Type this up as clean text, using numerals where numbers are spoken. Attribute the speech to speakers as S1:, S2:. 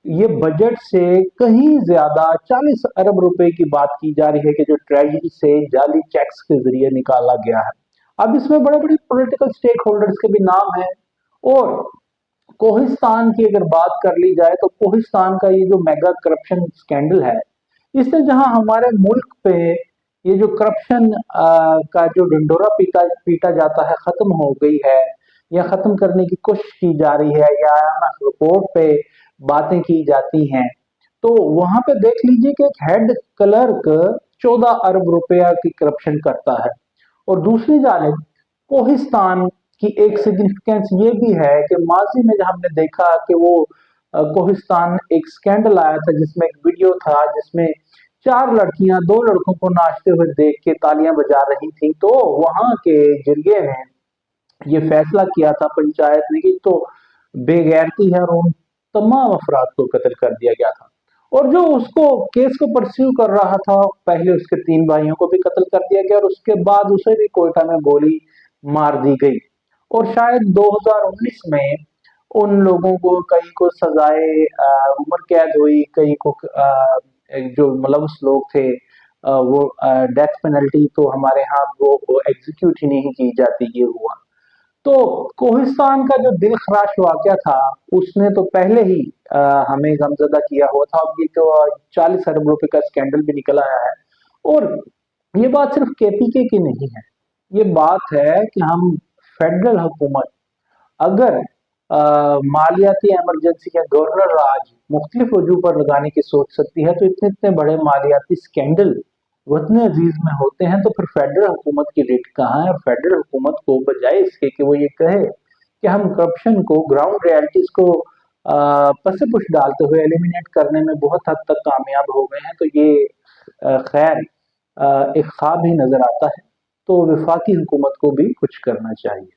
S1: ये बजट से कहीं ज्यादा 40 अरब रुपए की बात की जा रही है कि जो ट्रेजरी से जाली चेक्स के जरिए निकाला गया है। अब इसमें बड़े बड़े पॉलिटिकल स्टेक होल्डर्स के भी नाम हैं। और कोहिस्तान की अगर बात कर ली जाए तो कोहिस्तान का ये जो मेगा करप्शन स्कैंडल है, इससे जहां हमारे मुल्क पे ये जो करप्शन का जो ढिंढोरा पीटा पीटा जाता है खत्म हो गई है, या खत्म करने की कोशिश की जा रही है, या IMF रिपोर्ट पे बातें की जाती हैं, तो वहां पे देख लीजिए कि एक हेड क्लर्क 14 अरब रुपया की करप्शन करता है। और दूसरी जानिब कोहिस्तान की एक सिग्निफिकेंस ये भी है कि माजी में जब हमने देखा कि वो कोहिस्तान एक स्कैंडल आया था जिसमें एक वीडियो था जिसमें चार लड़कियां दो लड़कों को नाचते हुए देख के तालियां बजा रही थी, तो वहां के जरिए ने ये फैसला किया था पंचायत ने कि तो बेगैरती है, और उन तमाम अफराद को कत्ल कर दिया गया था। और जो उसको केस को परस्यू कर रहा था, पहले उसके तीन भाइयों को भी कत्ल कर दिया गया और उसके बाद उसे भी कोयटा में गोली मार दी गई। और शायद 2019 में उन लोगों को कई को सजाए उम्र कैद हुई, कई को जो मुलविस लोग थे वो डेथ पेनल्टी, तो हमारे यहाँ वो एग्जीक्यूट ही नहीं की जाती, ये हुआ। तो कोहिस्तान का जो दिल खराश वाकया था, उसने तो पहले ही हमें गमजदा किया हुआ था। अब ये तो 40 अरब रुपए का स्कैंडल भी निकल आया है। और ये बात सिर्फ KPK की नहीं है, ये बात है कि हम फेडरल हुकूमत अगर मालियाती इमरजेंसी या गवर्नर राज मुख्तलिफ वजूह पर लगाने की सोच सकती है, तो इतने इतने बड़े मालियाती स्कैंडल वतन अजीज में होते हैं, तो फिर फेडरल हुकूमत की रेट कहाँ है। और फेडरल हुकूमत को बजाय इसके कि वो ये कहे कि हम करप्शन को, ग्राउंड रियलिटीज को पसे पुश डालते हुए एलिमिनेट करने में बहुत हद तक कामयाब हो गए हैं, तो ये खैर एक ख्वाब ही नजर आता है। तो वफाकी हुकूमत को भी कुछ करना चाहिए।